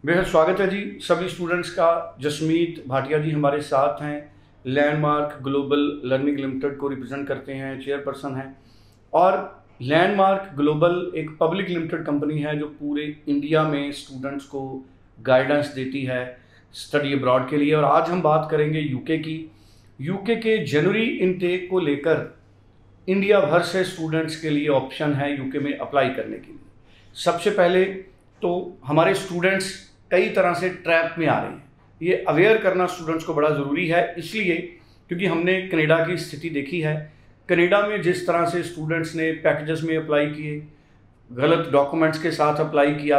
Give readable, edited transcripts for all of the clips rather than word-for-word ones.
बेहद स्वागत है जी सभी स्टूडेंट्स का। जसमीत भाटिया जी हमारे साथ हैं, लैंडमार्क ग्लोबल लर्निंग लिमिटेड को रिप्रेजेंट करते हैं, चेयरपर्सन हैं। और लैंडमार्क ग्लोबल एक पब्लिक लिमिटेड कंपनी है जो पूरे इंडिया में स्टूडेंट्स को गाइडेंस देती है स्टडी अब्रॉड के लिए। और आज हम बात करेंगे यूके की। यूके के जनवरी इनटेक को लेकर इंडिया भर से स्टूडेंट्स के लिए ऑप्शन है यूके में अप्लाई करने के लिए। सबसे पहले तो हमारे स्टूडेंट्स कई तरह से ट्रैप में आ रहे हैं, ये अवेयर करना स्टूडेंट्स को बड़ा ज़रूरी है, इसलिए क्योंकि हमने कनाडा की स्थिति देखी है। कनाडा में जिस तरह से स्टूडेंट्स ने पैकेजेस में अप्लाई किए, गलत डॉक्यूमेंट्स के साथ अप्लाई किया,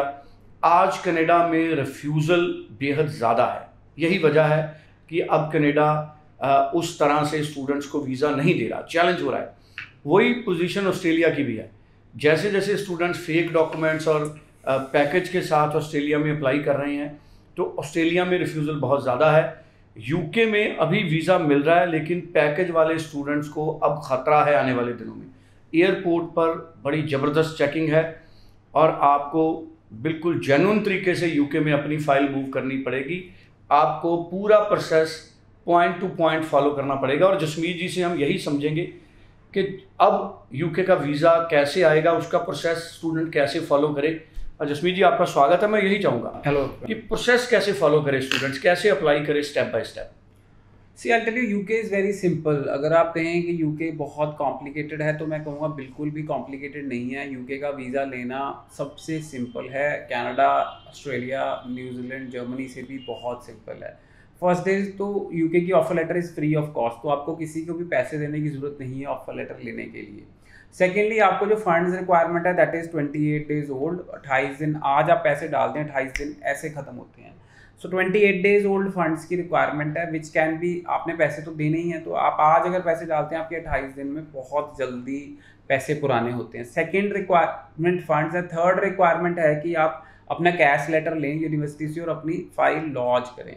आज कनाडा में रिफ्यूज़ल बेहद ज़्यादा है। यही वजह है कि अब कनाडा उस तरह से स्टूडेंट्स को वीज़ा नहीं दे रहा, चैलेंज हो रहा है। वही पोजीशन ऑस्ट्रेलिया की भी है। जैसे जैसे स्टूडेंट्स फेक डॉक्यूमेंट्स और पैकेज के साथ ऑस्ट्रेलिया में अप्लाई कर रहे हैं तो ऑस्ट्रेलिया में रिफ्यूज़ल बहुत ज़्यादा है। यूके में अभी वीज़ा मिल रहा है, लेकिन पैकेज वाले स्टूडेंट्स को अब ख़तरा है आने वाले दिनों में। एयरपोर्ट पर बड़ी ज़बरदस्त चेकिंग है और आपको बिल्कुल जेन्युइन तरीके से यूके में अपनी फ़ाइल मूव करनी पड़ेगी। आपको पूरा process point two point follow करना पड़ेगा। और जसमीत जी से हम यही समझेंगे कि अब यूके का वीज़ा कैसे आएगा, उसका प्रोसेस स्टूडेंट कैसे फॉलो करे। जसमीत जी आपका स्वागत है। मैं यही चाहूँगा हेलो कि प्रोसेस कैसे फॉलो करे स्टूडेंट्स, कैसे अप्लाई करे step by step. See I tell you, UK is very simple. अगर आप कहें कि यूके बहुत कॉम्प्लिकेटेड है तो मैं कहूँगा बिल्कुल भी कॉम्प्लिकेटेड नहीं है। यूके का वीज़ा लेना सबसे सिंपल है। कनाडा, ऑस्ट्रेलिया, न्यूजीलैंड, जर्मनी से भी बहुत सिंपल है। फर्स्ट डे तो यूके की offer letter is free of cost, तो आपको किसी को भी पैसे देने की ज़रूरत नहीं है ऑफर लेटर लेने के लिए। सेकेंडली, आपको जो फंड्स रिक्वायरमेंट है दैट इज़ 28 डेज ओल्ड। 28 दिन आज आप पैसे डालते हैं, 28 दिन ऐसे ख़त्म होते हैं। सो 28 डेज ओल्ड फंड्स की रिक्वायरमेंट है, विच कैन बी, आपने पैसे तो देने ही हैं, तो आप आज अगर पैसे डालते हैं आपके 28 दिन में बहुत जल्दी पैसे पुराने होते हैं। सेकेंड रिक्वायरमेंट फंड्स है। थर्ड रिक्वायरमेंट है कि आप अपना कैश लेटर लें यूनिवर्सिटी से और अपनी फाइल लॉन्च करें।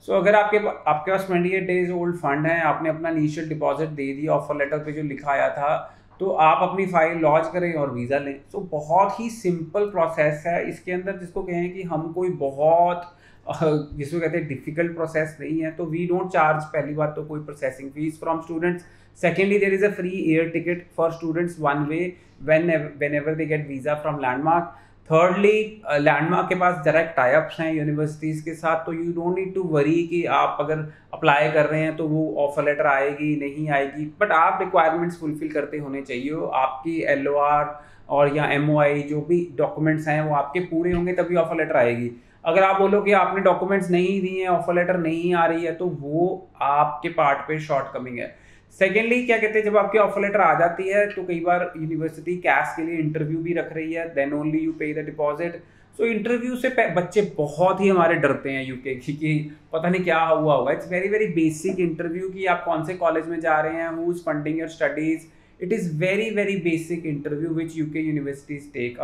सो अगर आपके पास 28 डेज ओल्ड फंड है, आपने अपना इनिशियल डिपॉजिट दे दिया ऑफर लेटर पे जो लिखा आया था, तो आप अपनी फाइल लॉन्च करें और वीज़ा लें। सो बहुत ही सिंपल प्रोसेस है इसके अंदर, जिसको कहें कि हम कोई बहुत जिसको कहते हैं डिफिकल्ट प्रोसेस नहीं है। तो वी डोंट चार्ज, पहली बात तो कोई processing fees from students. Secondly, there is a free air ticket for students one way whenever they get visa from Landmark. Thirdly, Landmark के पास डायरेक्ट टाइप्स हैं यूनिवर्सिटीज़ के साथ, तो you don't need to worry कि आप अगर apply कर रहे हैं तो वो ऑफर लेटर आएगी नहीं आएगी। बट आप रिक्वायरमेंट्स फुलफिल करते होने चाहिए हो। आपकी LOR और या MOI जो भी डॉक्यूमेंट्स हैं वो आपके पूरे होंगे तभी ऑफर लेटर आएगी। अगर आप बोलो कि आपने डॉक्यूमेंट्स नहीं दिए हैं, ऑफर लेटर नहीं आ रही है, तो वो आपके पार्ट पे शॉर्ट कमिंग है। सेकेंडली, क्या कहते हैं, जब आपकी ऑफर लेटर आ जाती है तो कई बार यूनिवर्सिटी कैश के लिए इंटरव्यू भी रख रही है, देन ओनली यू पे द डिपॉजिट। सो इंटरव्यू से बच्चे बहुत ही हमारे डरते हैं यूके की कि पता नहीं क्या हुआ होगा। It's very very basic interview कि आप कौन से कॉलेज में जा रहे हैं, who is funding your studies. It is very very basic interview which UK universities take.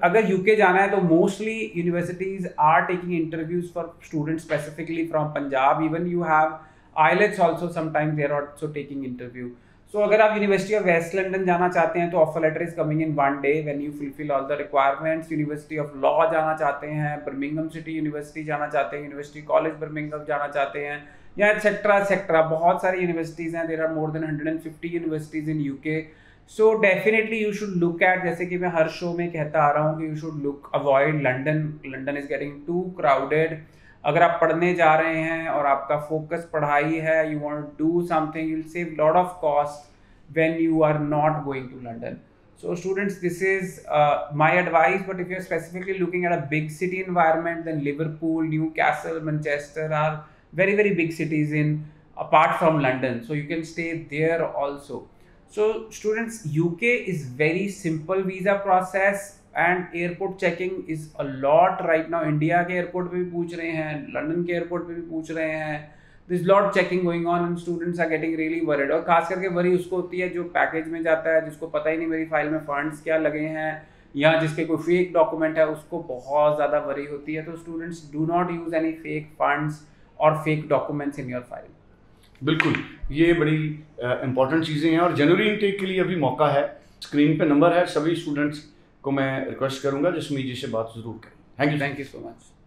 अगर यूके जाना है तो mostly universities are taking interviews for students specifically from Punjab. Even you have IELTS also, sometimes they are also taking interview. So अगर आप university of waste London जाना चाहते हैं तो offer letter is coming in one day when you fulfil all the requirements. University of law जाना चाहते हैं, Birmingham city university जाना चाहते हैं, यूनिवर्सिटी कॉलेज बर्मिंघम जाना चाहते हैं, या एक्सेट्रा बहुत सारी यूनिवर्सिटीज़ हैं। There are more than 150 universities in UK. So definitely you should look at, जैसे कि मैं हर शो में कहता आ रहा हूँ कि you should look avoid London is getting too crowded. अगर आप पढ़ने जा रहे हैं और आपका फोकस पढ़ाई है, you want to do something, you will save lot of cost when you are not going to London. So students, this is my advice, but if you're specifically looking at a big city environment, then Liverpool, Newcastle, Manchester are very very big cities in apart from London, so you can stay there also. So students, UK is very simple visa process and airport checking is a lot right now. India के airport पे भी पूछ रहे हैं, London के airport पे भी पूछ रहे हैं। There's lot checking going on and students are getting really worried. और खास करके वरी उसको होती है जो पैकेज में जाता है, जिसको पता ही नहीं मेरी फाइल में फंड्स क्या लगे हैं, या जिसके कोई फेक डॉक्यूमेंट है, उसको बहुत ज़्यादा वरी होती है। तो students, do not use any fake funds और fake documents in your file. बिल्कुल, ये बड़ी इंपॉर्टेंट चीज़ें हैं और जनवरी इनटेक के लिए अभी मौका है। स्क्रीन पे नंबर है, सभी स्टूडेंट्स को मैं रिक्वेस्ट करूँगा जसमीत जी से बात ज़रूर करें। Thank you. Thank you so much.